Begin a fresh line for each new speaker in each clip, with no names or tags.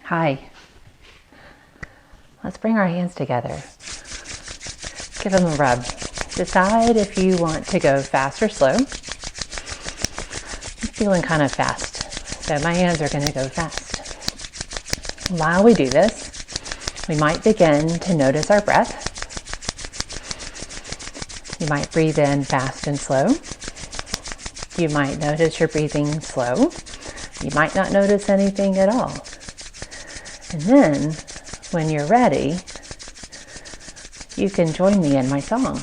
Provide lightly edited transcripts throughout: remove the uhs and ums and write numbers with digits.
Hi. Let's bring our hands together. Give them a rub. Decide if you want to go fast or slow. I'm feeling kind of fast, so my hands are going to go fast. While we do this, we might begin to notice our breath. You might breathe in fast and slow. You might notice you're breathing slow. You might not notice anything at all. And then, when you're ready, you can join me in my song.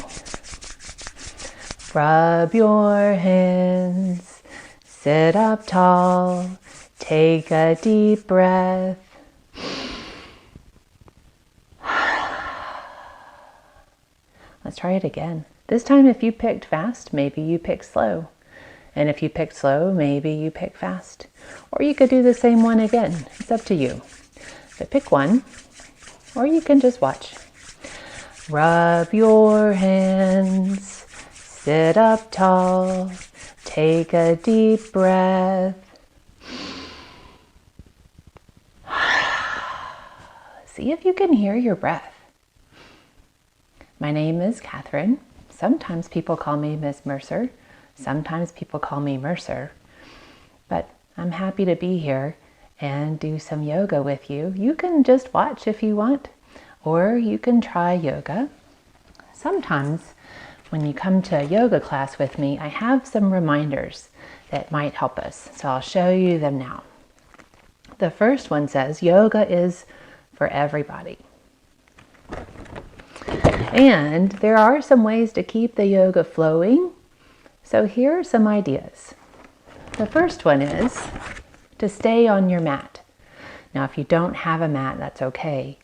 Rub your hands, sit up tall, take a deep breath. Let's try it again. This time, if you picked fast, maybe you pick slow. And if you pick slow, maybe you pick fast. Or you could do the same one again. It's up to you. So pick one, or you can just watch. Rub your hands, sit up tall, take a deep breath. See if you can hear your breath. My name is Kathryn. Sometimes people call me Miss Mercer. Sometimes people call me Mercer. But I'm happy to be here and do some yoga with you. You can just watch if you want, or you can try yoga. Sometimes when you come to a yoga class with me, I have some reminders that might help us. So I'll show you them now. The first one says, yoga is for everybody. And there are some ways to keep the yoga flowing. So here are some ideas. The first one is to stay on your mat. Now, if you don't have a mat, that's okay.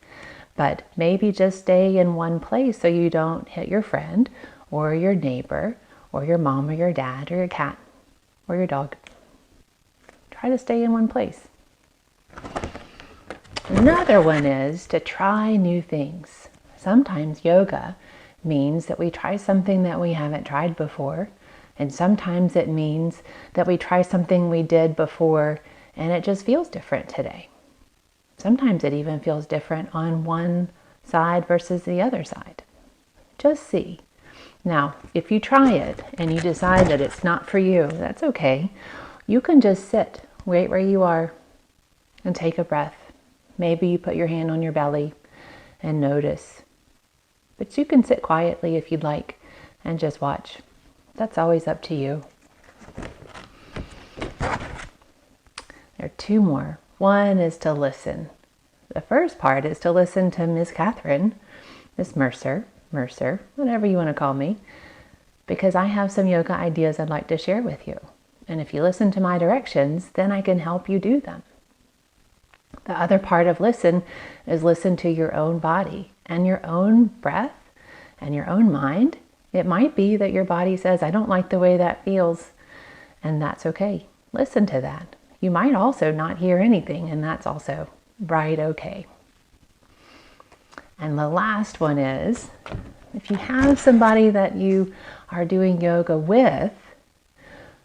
But maybe just stay in one place so you don't hit your friend or your neighbor or your mom or your dad or your cat or your dog. Try to stay in one place. Another one is to try new things. Sometimes yoga means that we try something that we haven't tried before. And sometimes it means that we try something we did before and it just feels different today. Sometimes it even feels different on one side versus the other side. Just see. Now, if you try it and you decide that it's not for you, that's okay. You can just sit right where you are and take a breath. Maybe you put your hand on your belly and notice. But you can sit quietly if you'd like and just watch. That's always up to you. There are two more. One is to listen. The first part is to listen to Miss Kathryn, Miss Mercer, whatever you want to call me, because I have some yoga ideas I'd like to share with you. And if you listen to my directions, then I can help you do them. The other part of listen is listen to your own body and your own breath and your own mind. It might be that your body says, I don't like the way that feels, and that's okay. Listen to that. You might also not hear anything, and that's also right okay. And the last one is, if you have somebody that you are doing yoga with,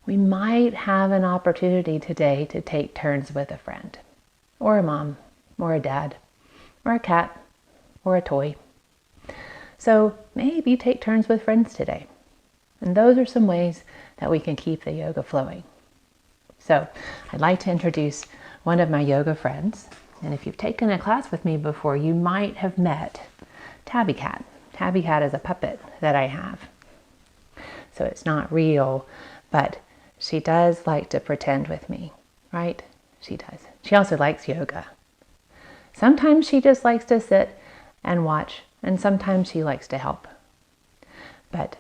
we might have an opportunity today to take turns with a friend, or a mom, or a dad, or a cat, or a toy. So maybe take turns with friends today. And those are some ways that we can keep the yoga flowing. So I'd like to introduce one of my yoga friends. And if you've taken a class with me before, you might have met Tabby Cat. Tabby Cat is a puppet that I have. So it's not real, but she does like to pretend with me, right? She does. She also likes yoga. Sometimes she just likes to sit and watch, and sometimes she likes to help. But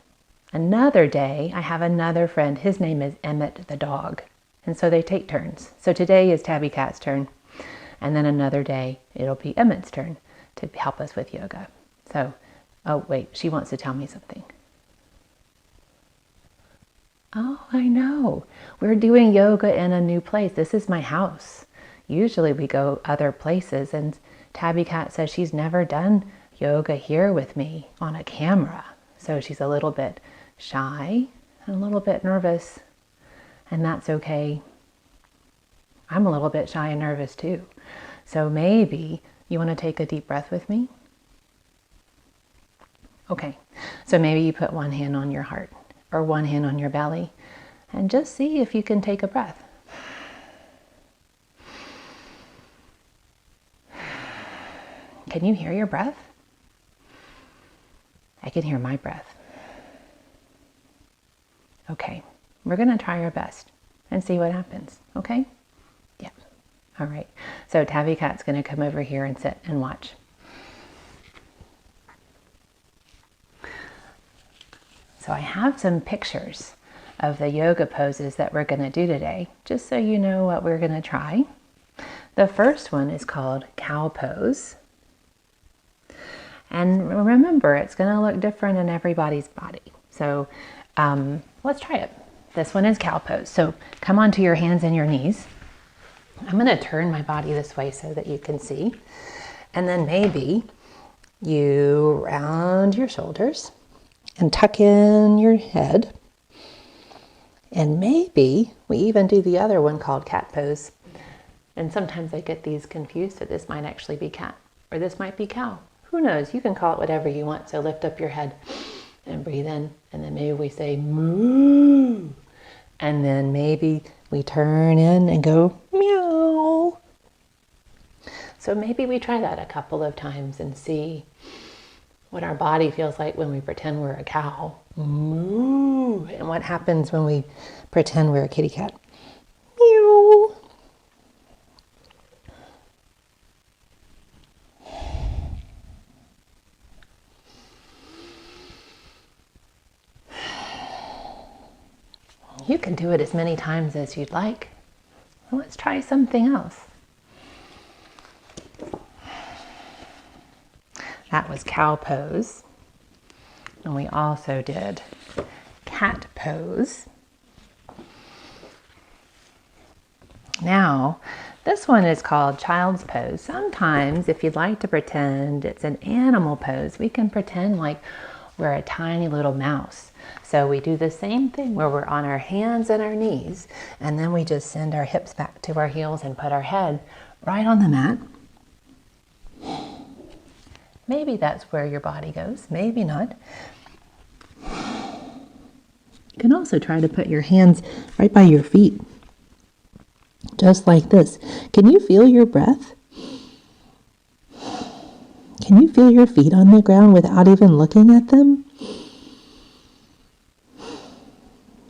another day, I have another friend. His name is Emmett the dog. And so they take turns. So today is Tabby Cat's turn. And then another day, it'll be Emmett's turn to help us with yoga. So, oh wait, she wants to tell me something. Oh, I know. We're doing yoga in a new place. This is my house. Usually we go other places, and Tabby Cat says she's never done yoga here with me on a camera. So she's a little bit shy and a little bit nervous, and that's okay. I'm a little bit shy and nervous too. So maybe you want to take a deep breath with me? Okay, so maybe you put one hand on your heart or one hand on your belly and just see if you can take a breath. Can you hear your breath? I can hear my breath. Okay, we're going to try our best and see what happens, okay? Yeah. All right, so Tabby Cat's going to come over here and sit and watch. So I have some pictures of the yoga poses that we're going to do today, just so you know what we're going to try. The first one is called cow pose. And remember, it's going to look different in everybody's body. So let's try it. This one is cow pose. So come onto your hands and your knees. I'm going to turn my body this way so that you can see. And then maybe you round your shoulders and tuck in your head. And maybe we even do the other one called cat pose. And sometimes I get these confused, so this might actually be cat or this might be cow. Who knows? You can call it whatever you want. So lift up your head and breathe in. And then maybe we say moo. And then maybe we turn in and go meow. So maybe we try that a couple of times and see what our body feels like when we pretend we're a cow. Moo. And what happens when we pretend we're a kitty cat. Meow. You can do it as many times as you'd like. Let's try something else. That was cow pose. And we also did cat pose. Now, this one is called child's pose. Sometimes, if you'd like to pretend it's an animal pose, we can pretend like we're a tiny little mouse. So we do the same thing where we're on our hands and our knees, and then we just send our hips back to our heels and put our head right on the mat. Maybe that's where your body goes, maybe not. You can also try to put your hands right by your feet, just like this. Can you feel your breath? Can you feel your feet on the ground without even looking at them?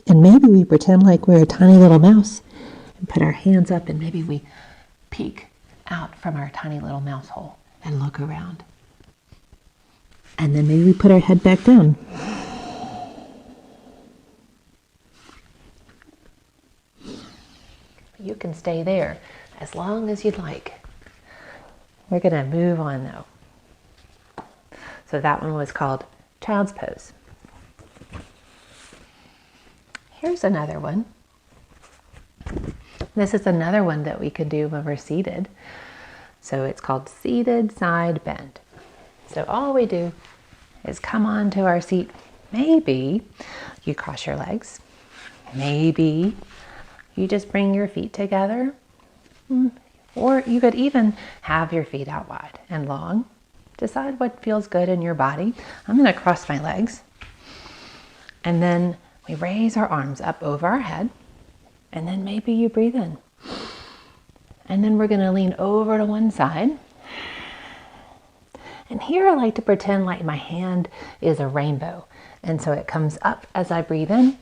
And maybe we pretend like we're a tiny little mouse and put our hands up, and maybe we peek out from our tiny little mouse hole and look around. And then maybe we put our head back down. You can stay there as long as you'd like. We're going to move on though. So that one was called child's pose. Here's another one. This is another one that we can do when we're seated. So it's called seated side bend. So all we do is come onto our seat. Maybe you cross your legs. Maybe you just bring your feet together. Or you could even have your feet out wide and long. Decide what feels good in your body. I'm going to cross my legs. And then we raise our arms up over our head. And then maybe you breathe in. And then we're going to lean over to one side. And here I like to pretend like my hand is a rainbow. And so it comes up as I breathe in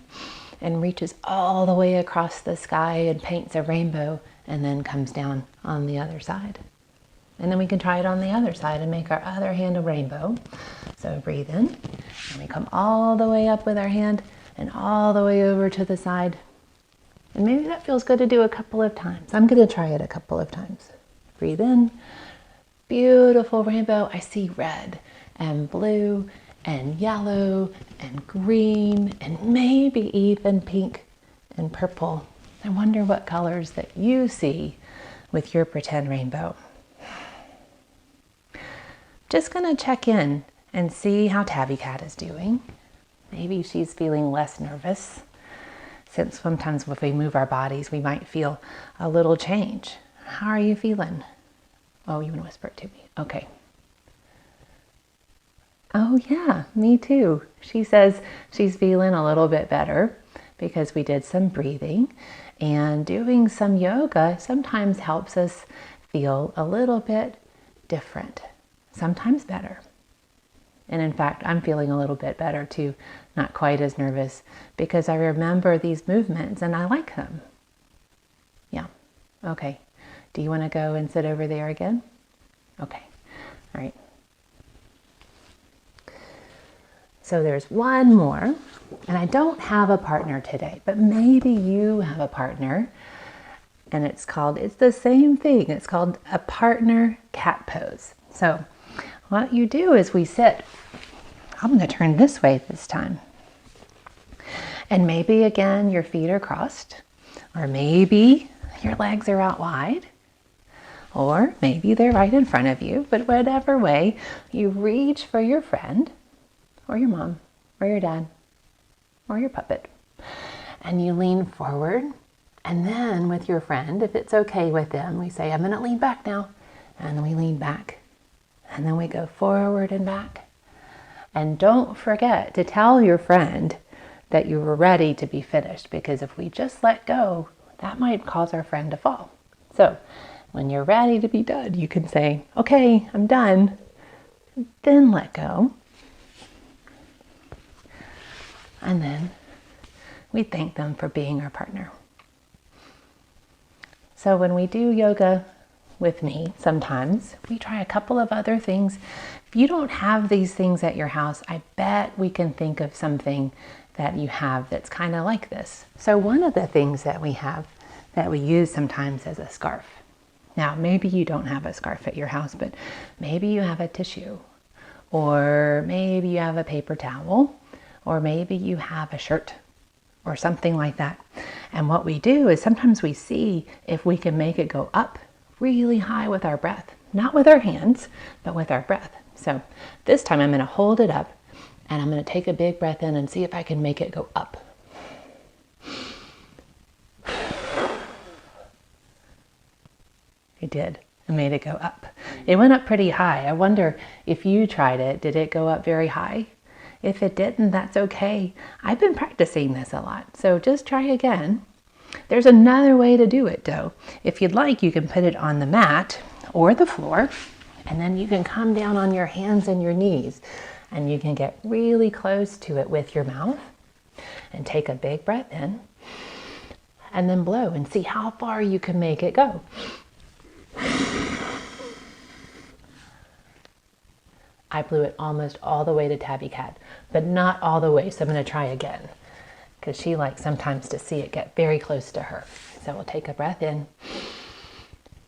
and reaches all the way across the sky and paints a rainbow, and then comes down on the other side. And then we can try it on the other side and make our other hand a rainbow. So breathe in, and we come all the way up with our hand and all the way over to the side. And maybe that feels good to do a couple of times. I'm going to try it a couple of times. Breathe in. Beautiful rainbow. I see red and blue and yellow and green and maybe even pink and purple. I wonder what colors that you see with your pretend rainbow. Just going to check in and see how Tabby Cat is doing. Maybe she's feeling less nervous, since sometimes if we move our bodies, we might feel a little change. How are you feeling? Oh, you want to whisper it to me? Okay. Oh yeah, me too. She says she's feeling a little bit better because we did some breathing, and doing some yoga sometimes helps us feel a little bit different, sometimes better. And in fact, I'm feeling a little bit better too, not quite as nervous, because I remember these movements and I like them. Yeah. Okay. Do you want to go and sit over there again? Okay. All right. So there's one more, and I don't have a partner today, but maybe you have a partner, and it's the same thing. It's called a partner cat pose. So what you do is we sit. I'm going to turn this way this time. And maybe again, your feet are crossed, or maybe your legs are out wide, or maybe they're right in front of you, but whatever way, you reach for your friend, or your mom, or your dad, or your puppet, and you lean forward, and then with your friend, if it's okay with them, we say, I'm going to lean back now, and then we lean back, and then we go forward and back. And don't forget to tell your friend that you were ready to be finished, because if we just let go, that might cause our friend to fall. So when you're ready to be done, you can say, okay, I'm done, then let go. And then we thank them for being our partner. So when we do yoga with me, sometimes we try a couple of other things. If you don't have these things at your house, I bet we can think of something that you have that's kind of like this. So one of the things that we have that we use sometimes is a scarf. Now, maybe you don't have a scarf at your house, but maybe you have a tissue, or maybe you have a paper towel, or maybe you have a shirt or something like that. And what we do is sometimes we see if we can make it go up really high with our breath, not with our hands, but with our breath. So this time I'm going to hold it up, and I'm going to take a big breath in and see if I can make it go up. It did. I made it go up. It went up pretty high. I wonder if you tried it, did it go up very high? If it didn't, that's okay. I've been practicing this a lot, so just try again. There's another way to do it though. If you'd like, you can put it on the mat or the floor, and then you can come down on your hands and your knees, and you can get really close to it with your mouth and take a big breath in and then blow and see how far you can make it go. I blew it almost all the way to Tabby Cat, but not all the way, so I'm going to try again, because she likes sometimes to see it get very close to her. So we'll take a breath in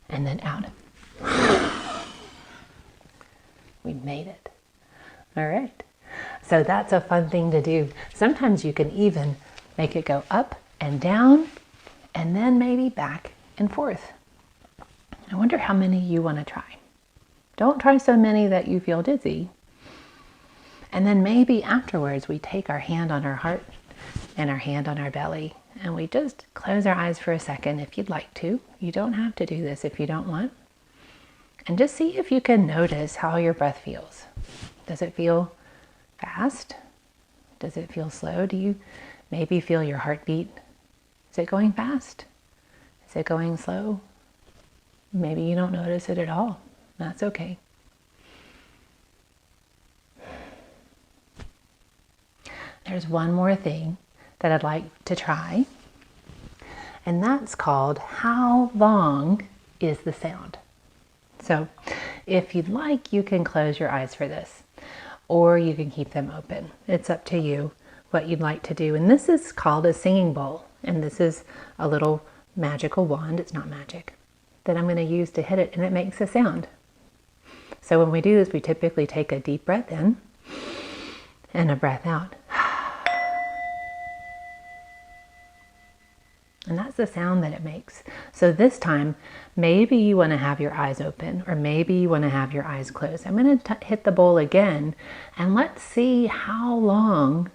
and then out. We made it. All right. So that's a fun thing to do. Sometimes you can even make it go up and down, and then maybe back and forth. I wonder how many you want to try. Don't try so many that you feel dizzy. And then maybe afterwards we take our hand on our heart and our hand on our belly, and we just close our eyes for a second if you'd like to. You don't have to do this if you don't want. And just see if you can notice how your breath feels. Does it feel fast? Does it feel slow? Do you maybe feel your heartbeat? Is it going fast? Is it going slow? Maybe you don't notice it at all. That's okay. There's one more thing that I'd like to try, and that's called how long is the sound? So if you'd like, you can close your eyes for this, or you can keep them open. It's up to you what you'd like to do. And this is called a singing bowl, and this is a little magical wand. It's not magic, that I'm going to use to hit it, and it makes a sound. So when we do this, we typically take a deep breath in and a breath out. And that's the sound that it makes. So this time, maybe you want to have your eyes open, or maybe you want to have your eyes closed. I'm going to hit the bowl again, and let's see how long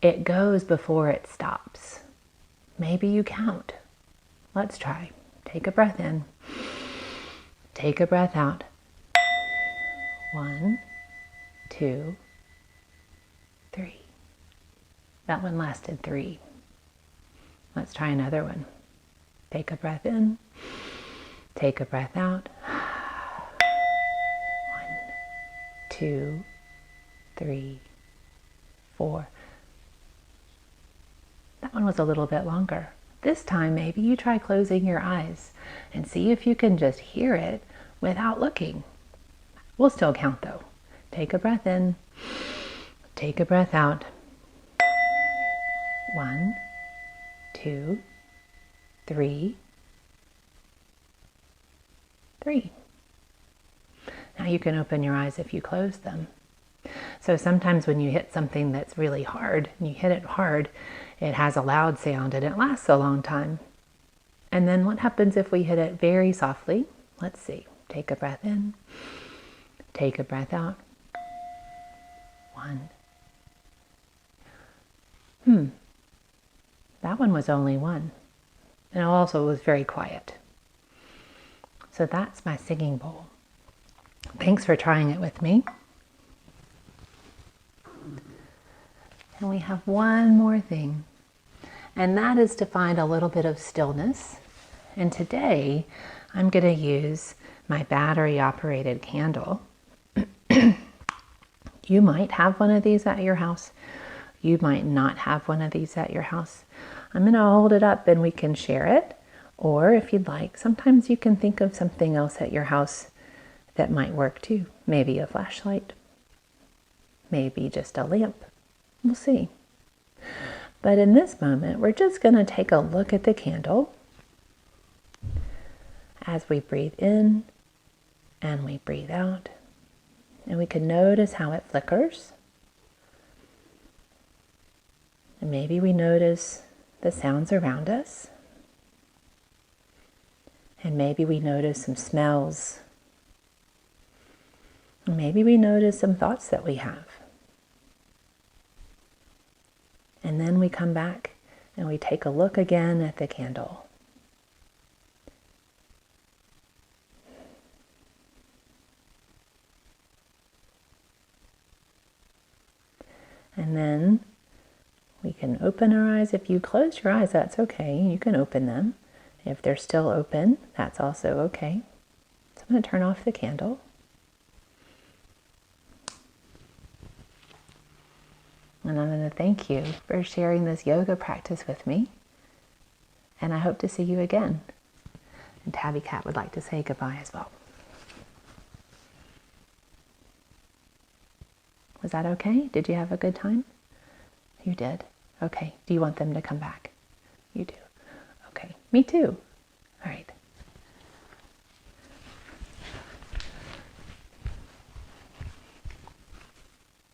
it goes before it stops. Maybe you count. Let's try. Take a breath in. Take a breath out. 1, 2, 3. That one lasted 3. Let's try another one. Take a breath in. Take a breath out. 1, 2, 3, 4. That one was a little bit longer. This time, maybe you try closing your eyes and see if you can just hear it without looking. We'll still count though. Take a breath in. Take a breath out. 1, 2, 3, 3. Now you can open your eyes if you close them. So sometimes when you hit something that's really hard, and you hit it hard, it has a loud sound and it lasts a long time. And then what happens if we hit it very softly? Let's see. Take a breath in. Take a breath out. 1. That one was only 1. And it also was very quiet. So that's my singing bowl. Thanks for trying it with me. And we have one more thing, and that is to find a little bit of stillness. And today I'm going to use my battery operated candle. You might have one of these at your house. You might not have one of these at your house. I'm going to hold it up and we can share it. Or if you'd like, sometimes you can think of something else at your house that might work too. Maybe a flashlight. Maybe just a lamp. We'll see. But in this moment, we're just going to take a look at the candle as we breathe in and we breathe out. And we can notice how it flickers. And maybe we notice the sounds around us. And maybe we notice some smells. And maybe we notice some thoughts that we have. And then we come back and we take a look again at the candle. And then we can open our eyes. If you close your eyes, that's okay. You can open them. If they're still open, that's also okay. So I'm going to turn off the candle. And I'm going to thank you for sharing this yoga practice with me. And I hope to see you again. And Tabby Cat would like to say goodbye as well. Was that okay? Did you have a good time? You did? Okay. Do you want them to come back? You do. Okay. Me too. All right.